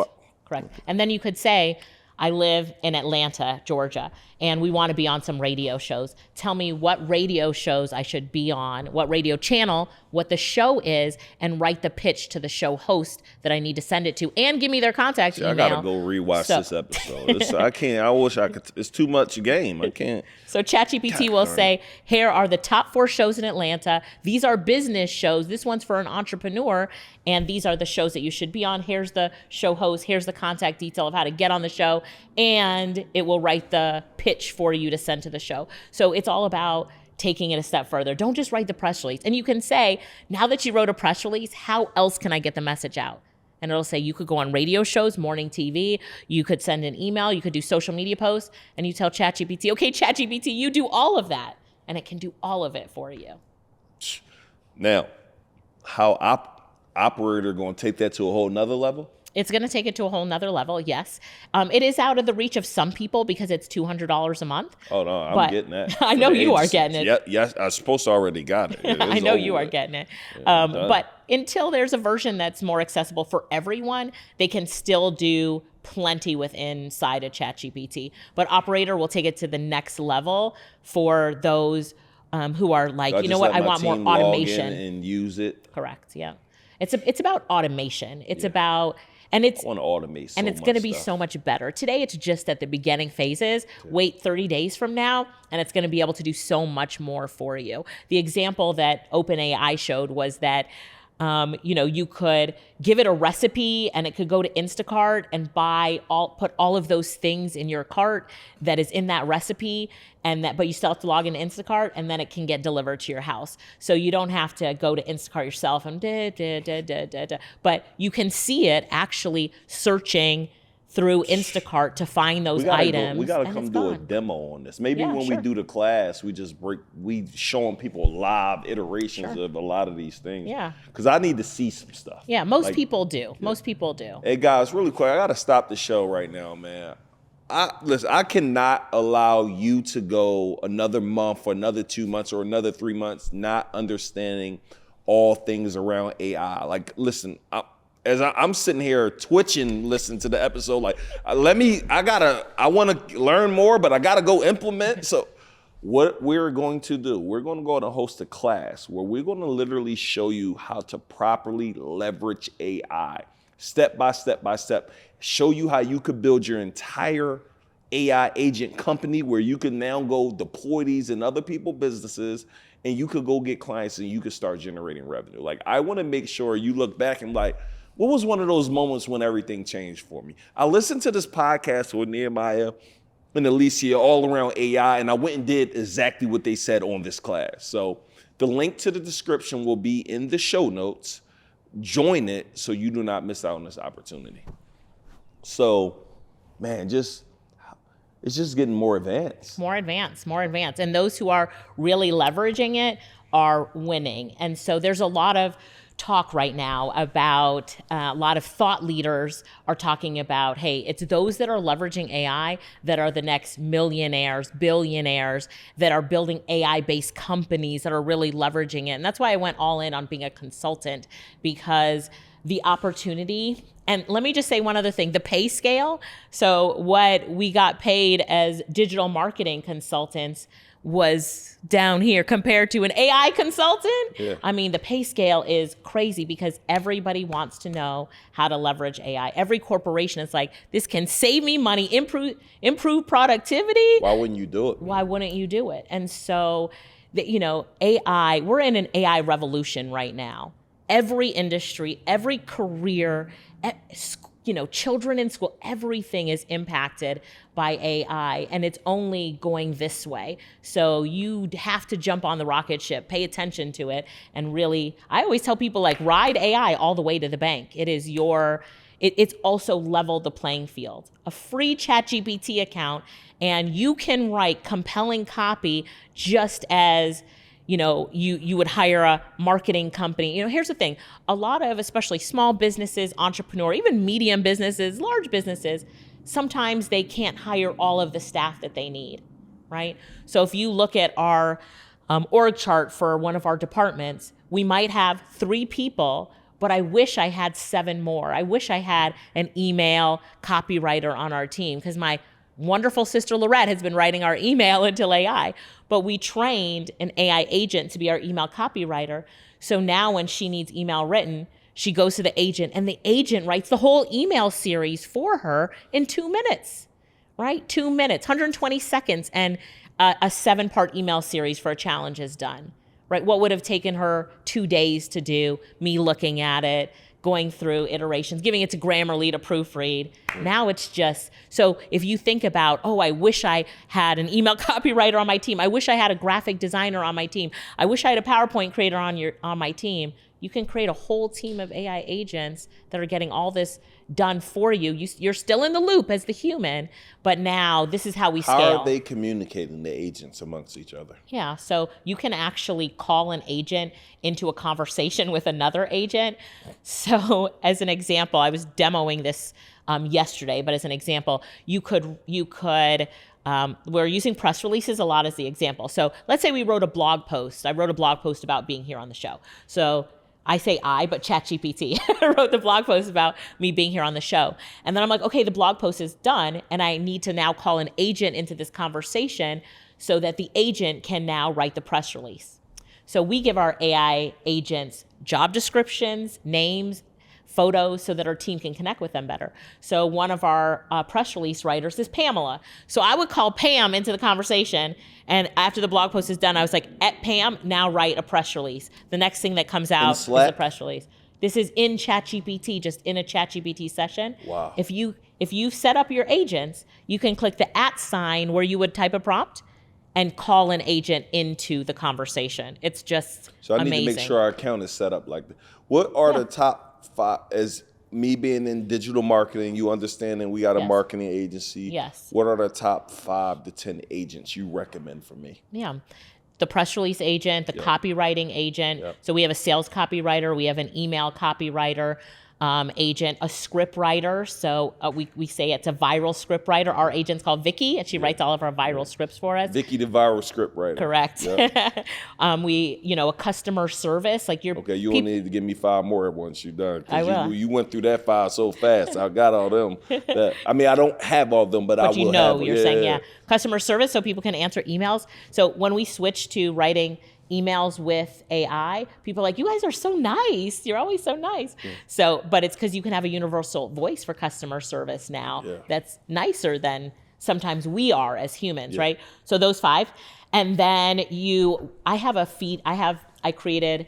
And then you could say, I live in Atlanta, Georgia, and we want to be on some radio shows. Tell me what radio shows I should be on, what radio channel, what the show is, and write the pitch to the show host that I need to send it to, and give me their contact email. I gotta go rewatch this episode. I can't. I wish I could. It's too much game. I can't. So ChatGPT will say, here are the top 4 shows in Atlanta. These are business shows. This one's for an entrepreneur. And these are the shows that you should be on. Here's the show host. Here's the contact detail of how to get on the show. And it will write the pitch for you to send to the show. So it's all about taking it a step further. Don't just write the press release. And you can say, now that you wrote a press release, how else can I get the message out? And it'll say you could go on radio shows, morning TV, you could send an email, you could do social media posts, and you tell ChatGPT, okay, ChatGPT, you do all of that. And it can do all of it for you. Now, how operator going to take that to a whole nother level? It's going to take it to a whole nother level, yes. It is out of the reach of some people because it's $200 a month. Oh, no, I'm getting that. I know you are getting it. Yes, I supposed to already got it. I know you are getting it. But until there's a version that's more accessible for everyone, they can still do plenty inside of ChatGPT. But Operator will take it to the next level for those who are like, you know what, I want more automation. Log in and use it. Correct, yeah. It's about automation. It's about... And it's I want to automate so and it's much going to be stuff. so much better. Today, it's just at the beginning phases. Wait 30 days from now, and it's going to be able to do so much more for you. The example that OpenAI showed was that, you could give it a recipe, and it could go to Instacart and put all of those things in your cart that is in that recipe, but you still have to log into Instacart, and then it can get delivered to your house. So you don't have to go to Instacart yourself and but you can see it actually searching through Instacart to find those items. We got to come do a demo on this. Maybe when we do the class, we showing people live iterations of a lot of these things. Yeah. Because I need to see some stuff. Yeah, most people do. Yeah. Most people do. Hey guys, really quick, I got to stop the show right now, man. Listen, I cannot allow you to go another month or another 2 months or another 3 months not understanding all things around AI. Like, listen, as I'm sitting here twitching, listening to the episode, like, I want to learn more, but I got to go implement. So what we're going to do, we're going to go and host a class where we're going to literally show you how to properly leverage AI, step by step, show you how you could build your entire AI agent company where you can now go deploy these in other people's businesses, and you could go get clients and you could start generating revenue. Like, I want to make sure you look back and like, what was one of those moments when everything changed for me? I listened to this podcast with Nehemiah and Alicia all around AI, and I went and did exactly what they said on this class. So the link to the description will be in the show notes. Join it so you do not miss out on this opportunity. So, man, it's just getting more advanced. More advanced. And those who are really leveraging it are winning. And so there's a lot of talk right now about, a lot of thought leaders are talking about, hey, it's those that are leveraging AI that are the next millionaires, billionaires, that are building AI-based companies that are really leveraging it. And that's why I went all in on being a consultant, because the opportunity. And let me just say one other thing, the pay scale. So what we got paid as digital marketing consultants was down here compared to an AI consultant. Yeah. I mean, the pay scale is crazy because everybody wants to know how to leverage AI. Every corporation is like, this can save me money, improve productivity. Why wouldn't you do it? Why wouldn't you do it? And so, AI, we're in an AI revolution right now. Every industry, every career, children in school, everything is impacted by AI, and it's only going this way. So you have to jump on the rocket ship, pay attention to it, and really, I always tell people, like, ride AI all the way to the bank. It's also leveled the playing field. A free ChatGPT account, and you can write compelling copy just as you would hire a marketing company. Here's the thing. A lot of, especially small businesses, entrepreneur, even medium businesses, large businesses, sometimes they can't hire all of the staff that they need, right? So if you look at our org chart for one of our departments, we might have 3 people, but I wish I had 7 more. I wish I had an email copywriter on our team, because my wonderful sister Lorette has been writing our email until AI, but we trained an AI agent to be our email copywriter. So now when she needs email written, she goes to the agent, and the agent writes the whole email series for her in 2 minutes, right? 2 minutes, 120 seconds, and a 7-part email series for a challenge is done, right? What would have taken her 2 days to do, me looking at it, going through iterations, giving it to Grammarly to proofread. Now it's just, so if you think about, I wish I had an email copywriter on my team. I wish I had a graphic designer on my team. I wish I had a PowerPoint creator on my team. You can create a whole team of AI agents that are getting all this done for you. You're still in the loop as the human, but now this is how we scale. How are they communicating, the agents, amongst each other? Yeah, so you can actually call an agent into a conversation with another agent. So as an example, I was demoing this yesterday, but as an example, you could we're using press releases a lot as the example. So let's say we wrote a blog post. I wrote a blog post about being here on the show. So I say but ChatGPT wrote the blog post about me being here on the show. And then I'm like, okay, the blog post is done, and I need to now call an agent into this conversation so that the agent can now write the press release. So we give our AI agents job descriptions, names, photos, so that our team can connect with them better. So one of our press release writers is Pamela. So I would call Pam into the conversation, and after the blog post is done, I was like, Pam, now write a press release. The next thing that comes out is a press release. This is in ChatGPT, just in a ChatGPT session. Wow. If you set up your agents, you can click the @ where you would type a prompt and call an agent into the conversation. It's just So I need amazing. to make sure our account is set up like that. What are the top 5, as me being in digital marketing, you understanding we got a marketing agency. Yes. What are the top 5 to 10 agents you recommend for me? Yeah. The press release agent, the copywriting agent. Yep. So we have a sales copywriter, we have an email copywriter agent, a script writer. So we say it's a viral script writer. Our agent's called Vicky, and she writes all of our viral scripts for us. Vicky, the viral script writer. Correct. Yep. A customer service, like Okay, you will need to give me 5 more once you're done. I will. You went through that 5 so fast. I got all them. I don't have all of them, but I will have them. You're saying, customer service, so people can answer emails. So when we switch to writing emails with AI, people are like, you guys are so nice. You're always so nice. Yeah. So, but it's because you can have a universal voice for customer service now that's nicer than sometimes we are as humans, right? So those 5. And then I created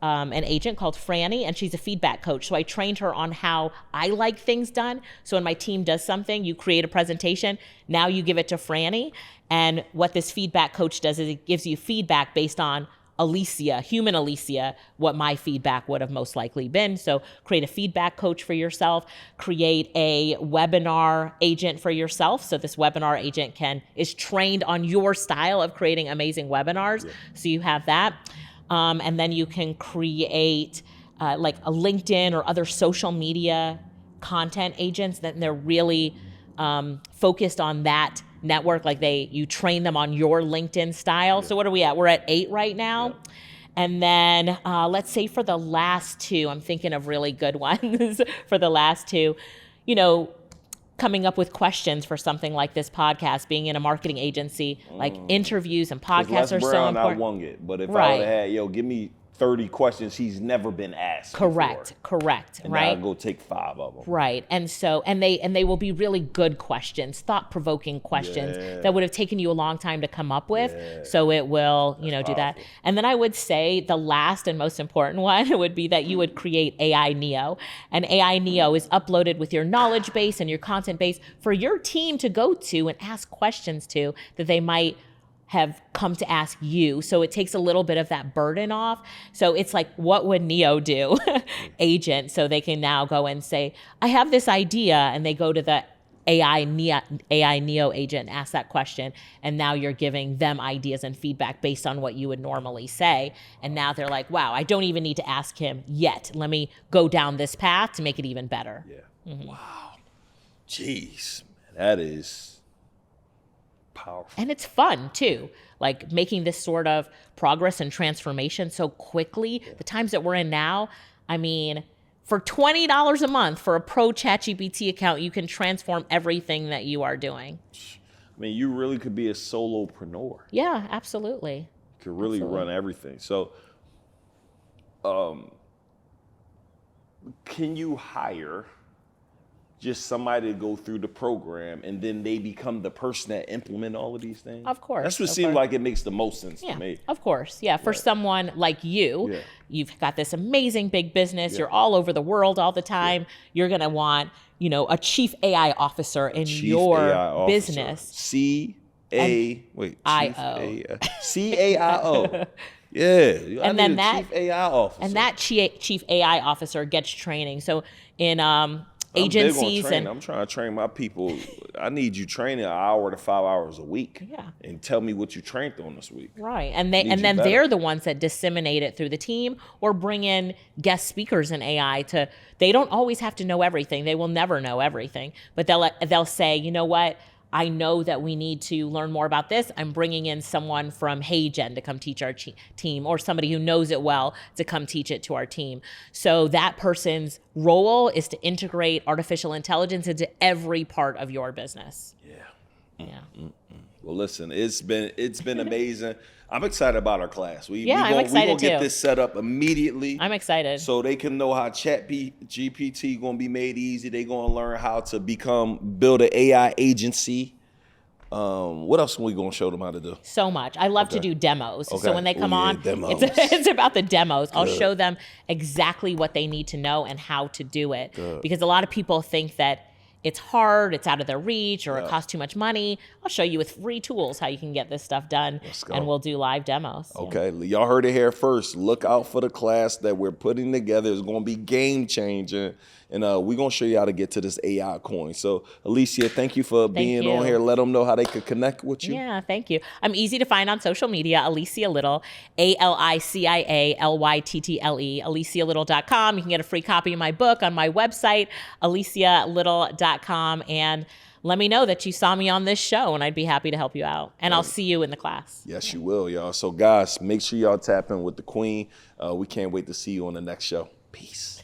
an agent called Franny, and she's a feedback coach. So I trained her on how I like things done. So when my team does something, you create a presentation, now you give it to Franny. And what this feedback coach does is it gives you feedback based on Alicia, human Alicia, what my feedback would have most likely been. So create a feedback coach for yourself, create a webinar agent for yourself. So this webinar agent is trained on your style of creating amazing webinars. Yeah. So you have that. And then you can create like a LinkedIn or other social media content agents that they're really focused on that network. Like you train them on your LinkedIn style. Yeah. So what are we at? We're at 8 right now. Yeah. And then let's say for the last 2, I'm thinking of really good ones for the last 2, coming up with questions for something like this podcast, being in a marketing agency, like interviews and podcasts are so important. I won it, but if I would have had, give me 30 questions he's never been asked Correct, and right? I'll go take 5 of them. Right, and so, and they will be really good questions, thought-provoking questions that would have taken you a long time to come up with, so it will, do that. And then I would say the last and most important one would be that you would create AI Neo, and AI Neo is uploaded with your knowledge base and your content base for your team to go to and ask questions to that they might have come to ask you. So it takes a little bit of that burden off. So it's like, what would Neo do? Agent. So they can now go and say, I have this idea. And they go to the AI Neo agent, ask that question. And now you're giving them ideas and feedback based on what you would normally say. And now they're like, wow, I don't even need to ask him yet. Let me go down this path to make it even better. Yeah. Mm-hmm. Wow. Jeez, that is powerful. And it's fun too, like making this sort of progress and transformation so quickly. Yeah. The times that we're in now, I mean, for $20 a month for a pro ChatGPT account, you can transform everything that you are doing. I mean, you really could be a solopreneur. Yeah, absolutely. You could really run everything. So, can you hire just somebody to go through the program and then they become the person that implement all of these things? Of course. That's what seems like it makes the most sense to me. Of course. Yeah. For someone like you, you've got this amazing big business. You're all over the world all the time. You're going to want, a chief AI officer in your business. CAIO. Yeah. And then that chief AI officer. And that chief AI officer gets training. So in agencies I'm trying to train my people. I need you training 1 hour to 5 hours a week. Yeah. And tell me what you trained on this week. Right. And then they're the ones that disseminate it through the team or bring in guest speakers in AI they don't always have to know everything. They will never know everything, but they'll say, you know what? I know that we need to learn more about this. I'm bringing in someone from HeyGen to come teach our team, or somebody who knows it well to come teach it to our team. So that person's role is to integrate artificial intelligence into every part of your business. Yeah. Well, listen, it's been amazing. I'm excited about our class. I'm excited too. We're going to get this set up immediately. I'm excited. So they can know how ChatGPT going to be made easy. They're going to learn how to build an AI agency. What else are we going to show them how to do? So much. I love to do demos. Okay. So when they come on, it's about the demos. Good. I'll show them exactly what they need to know and how to do it. Good. Because a lot of people think that it's hard, it's out of their reach, or it costs too much money. I'll show you with free tools how you can get this stuff done, and we'll do live demos. Okay, y'all heard it here first. Look out for the class that we're putting together. It's going to be game changing, and we're going to show you how to get to this AI coin. So, Alicia, thank you for being on here. Let them know how they could connect with you. Yeah, thank you. I'm easy to find on social media, Alicia Lyttle, ALICIALYTTLE, alicialyttle.com. You can get a free copy of my book on my website, alicialyttle.com. And let me know that you saw me on this show, and I'd be happy to help you out. And I'll see you in the class. Yes, you will, y'all. So, guys, make sure y'all tap in with the queen. We can't wait to see you on the next show. Peace.